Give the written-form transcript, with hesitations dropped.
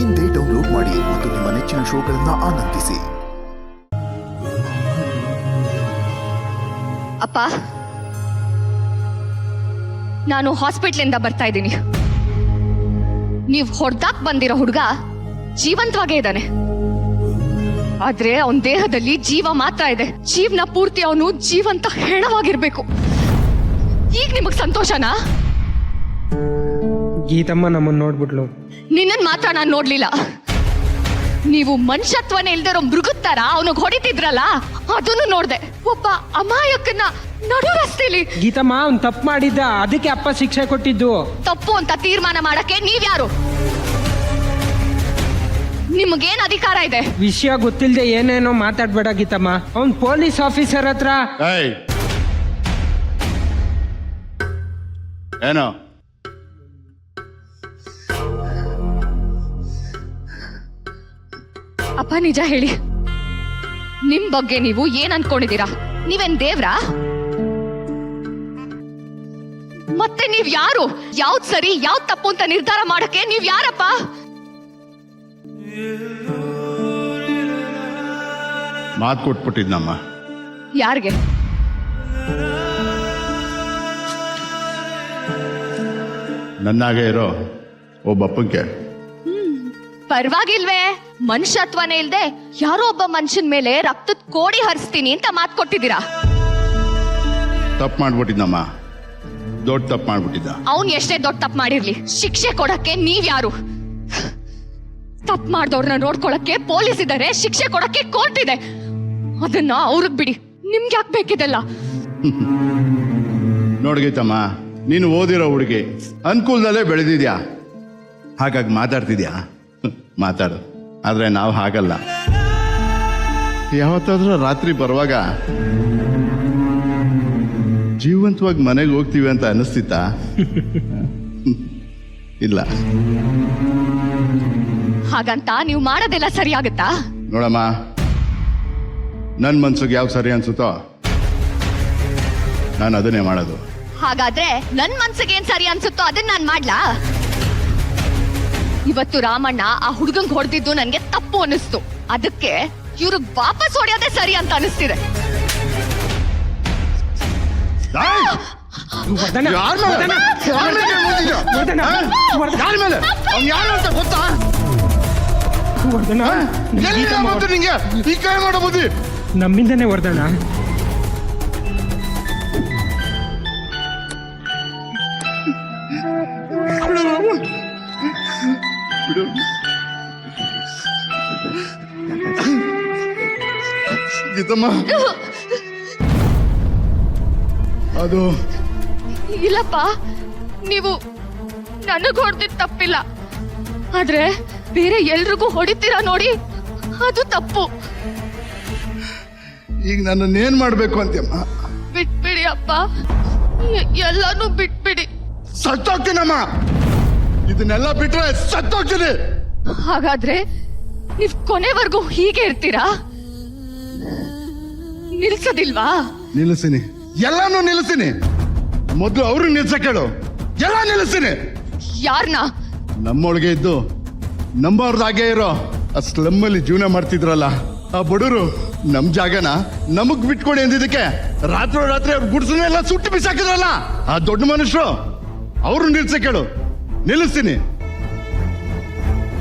ಇಂದೇ ಡೌನ್ಲೋಡ್ ಮಾಡಿ ಮತ್ತು ನಿಮ್ಮ ನೆಚ್ಚಿನ ಶೋಗಳನ್ನ ಆನಂದಿಸಿ. ಅಪ್ಪ, ನಾನು ಹಾಸ್ಪಿಟ್ಲಿಂದ ಬರ್ತಾ ಇದ್ದೀನಿ. ನೀವು ಹೊಡೆದಾಕ್ ಬಂದಿರೋ ಹುಡುಗ ಜೀವಂತವಾಗೇ ಇದ್ದಾನೆ. ಆದ್ರೆ ಅವನ ದೇಹದಲ್ಲಿ ಜೀವ ಮಾತ್ರ ಇದೆ. ಜೀವನ ಪೂರ್ತಿ ಅವನು ಜೀವಂತ ಹೆಣವಾಗಿರ್ಬೇಕು. ಈಗ ನಿಮಗ್ ಸಂತೋಷನಾ? ಗೀತಮ್ಮ ನಮ್ಮನ್ನ ನೋಡ್ಬಿಟ್ಲು. ನಿನ್ನನ್ ಮಾತ್ರ ನಾನು ನೋಡ್ಲಿಲ್ಲ. ನೀವು ಮನುಷ್ಯತ್ವನೇ ಇಲ್ದಿರೋ ಮೃಗದ ತರ ಅವನಿಗೆ ಹೊಡಿತಿದ್ರಲ್ಲ, ಅದನ್ನು ನೋಡ್ದೆ. ಒಬ್ಬ ಅಮಾಯಕನ ನಡು ರಸ್ತೆಲಿ. ಗೀತಮ್ಮ ಅವ್ನ್ ತಪ್ಪು ಮಾಡಿದ್ದ, ಅದಕ್ಕೆ ಅಪ್ಪ ಶಿಕ್ಷೆ ಕೊಟ್ಟಿದ್ದು. ತಪ್ಪು ಅಂತ ತೀರ್ಮಾನ ಮಾಡಕ್ಕೆ ನೀವ್ಯಾರು? ನಿಮಗೇನ್ ಅಧಿಕಾರ ಇದೆ? ವಿಷಯ ಗೊತ್ತಿಲ್ಲದೆ ಏನೇನೋ ಮಾತಾಡ್ಬೇಡ ಗೀತಮ್ಮ. ಅವ್ನ್ ಪೊಲೀಸ್ ಆಫೀಸರ್ ಹತ್ರ ಏನೋ ಅಪ್ಪ, ನಿಜ ಹೇಳಿ, ನಿಮ್ ಬಗ್ಗೆ ನೀವು ಏನ್ ಅನ್ಕೊಂಡಿದೀರಾ? ನೀವೇನ್ ದೇವ್ರಾ? ಮತ್ತೆ ನೀವ್ ಯಾರು? ಯಾವ್ದ್ ಸರಿ ಯಾವ್ದ್ ತಪ್ಪು ಅಂತ ನಿರ್ಧಾರ ಮಾಡಕ್ಕೆ ನೀವ್ ಯಾರಪ್ಪ? ಮಾತು ಕೊಟ್ಬಿಟ್ಟಿದ್ನಮ್ಮ. ಯಾರಿಗೆ? ನನ್ನಾಗೆ ಇರೋ ಒಬ್ಬಪ್ಪಂಗೆ. ಪರವಾಗಿಲ್ವೇ? ಮನುಷ್ಯತ್ವನೇ ಇಲ್ದೆ ಯಾರೋ ಒಬ್ಬ ಮನುಷ್ಯನ ಮೇಲೆ ರಕ್ತದ ಕೋಡಿ ಹರಿಸ್ತೀನಿ ಅಂತ ಮಾತು ಕೊಟ್ಟಿದ್ದೀರಾ. ತಪ್ಪು ಮಾಡ್ಬಿಟ್ಟಿದ್ನಮ್ಮ, ದೊಡ್ಡ ತಪ್ಪು ಮಾಡ್ಬಿಟ್ಟಿದ್ದ. ಅವ್ನ್ ಎಷ್ಟೇ ದೊಡ್ಡ ತಪ್ಪು ಮಾಡಿರ್ಲಿ, ಶಿಕ್ಷೆ ಕೊಡಕ್ಕೆ ನೀವ್ಯಾರು? ತಪ್ಪು ಮಾಡ್ದವ್ರನ್ನ ನೋಡ್ಕೊಳಕ್ಕೆ ಪೊಲೀಸ್ ಇದಾರೆ, ಶಿಕ್ಷೆ ಕೊಡಕ್ಕೆ ಕೋರ್ಟ್ ಇದೆ. ಅದನ್ನ ಅವ್ರಿಗೆ ಬಿಡಿ, ನಿಮ್ಗೆ ಯಾಕೆ ಬೇಕಿದೆಲ್ಲ? ನೋಡ್ಗೈತಮ್ಮ, ನೀನು ಓದಿರೋ ಹುಡುಗಿ, ಅನುಕೂಲದಲ್ಲೇ ಬೆಳೆದಿದ್ಯಾ, ಹಾಗಾಗಿ ಮಾತಾಡ್ತಿದ್ಯಾ. ಮಾತಾಡು. ಆದ್ರೆ ನಾವು ಹಾಗಲ್ಲ. ಯಾವತ್ತಾದ್ರೂ ರಾತ್ರಿ ಬರುವಾಗ ಜೀವಂತವಾಗಿ ಮನೆಗೆ ಹೋಗ್ತೀವಿ ಅಂತ ಅನಿಸ್ತಿತ್ತ? ಇಲ್ಲ. ಹಾಗಂತ ನೀವು ಮಾಡೋದೆಲ್ಲ ಸರಿ ಆಗುತ್ತಾ? ನೋಡಮ್ಮ, ನನ್ನ ಮನ್ಸಿಗೆ ಯಾವ ಸರಿ ಅನ್ಸುತ್ತೋ ನಾನು ಅದನ್ನೇ ಮಾಡೋದು. ಹಾಗಾದ್ರೆ ನನ್ ಮನ್ಸಿಗೆ ಏನ್ ಸರಿ ಅನ್ಸುತ್ತೋ ಅದನ್ನ ನಾನ್ ಮಾಡ್ಲಾ? ಇವತ್ತು ರಾಮಣ್ಣ ಆ ಹುಡುಗಂಗ್ ಹೊಡೆದಿದ್ದು ನನ್ಗೆ ತಪ್ಪು ಅನಿಸ್ತು. ಅದಕ್ಕೆ ಇವ್ರಿಗೆ ವಾಪಸ್ ಹೊಡೆಯೋದೇ ಸರಿ ಅಂತ ಅನಿಸ್ತಿದೆ. ನಮ್ಮಿಂದನೇ ವರ್ಧನ. ಗೀತಮ್ಮ, ಅದು ಇಲ್ಲಪ್ಪ, ನೀವು ನನಗ್ ಹೊಡೆದಿದ್ ತಪ್ಪಿಲ್ಲ. ಆದ್ರೆ ಬೇರೆ ಎಲ್ರಿಗೂ ಹೊಡಿತೀರಾ ನೋಡಿ, ಅದು ತಪ್ಪು. ಈಗ ನನ್ನನ್ನೇನ್ ಮಾಡ್ಬೇಕು ಅಂತ್ಯಮ್ಮ? ಬಿಟ್ಬಿಡಿ ಅಪ್ಪ, ಎಲ್ಲಾನು ಬಿಟ್ಬಿಡಿ. ಸತ್ತೋಗ್ತೀನಮ್ಮ, ಇದನ್ನೆಲ್ಲ ಬಿಟ್ರೆ ಸತ್ತೋಗ್ತೀನಿ. ಹಾಗಾದ್ರೆ ನೀವ್ ಕೊನೆವರೆಗೂ ಹೀಗೆ ಇರ್ತೀರಾ? ನಿಲ್ಸೋದಿಲ್ವಾ? ನಿಲ್ಲಿಸ್ತೀನಿ, ಎಲ್ಲಾನು ನಿಲ್ಲಿಸ್ತೀನಿ. ಮೊದ್ಲು ಅವ್ರು ನಿಲ್ಸಕ್ ಹೇಳು. ಎಲ್ಲ ನಿಲ್ಲಿಸ್ತೀನಿ. ಯಾರನ್ನ? ನಮ್ಮೊಳಗೆ ಇದ್ದು ನಂಬವ್ರದಾಗೆ ಇರೋ ಆ ಸ್ಲಮ್ ಅಲ್ಲಿ ಜೀವನ ಮಾಡ್ತಿದ್ರಲ್ಲ ಆ ಬಡವರು, ನಮ್ ಜಾಗನ ನಮಗ್ ಬಿಟ್ಕೊಡಿ ಅಂದಿದ್ದಕ್ಕೆ ರಾತ್ರಿ ಅವ್ರ ಗುಡ್ಸನ್ನೆಲ್ಲ ಸುಟ್ಟು ಬಿಸಾಕಿದ್ರಲ್ಲ ಆ ದೊಡ್ಡ ಮನುಷ್ಯರು, ಅವ್ರು ನಿಲ್ಸಕ್ ಹೇಳು. ನಿಲ್ಲಿಸ್ತೀನಿ.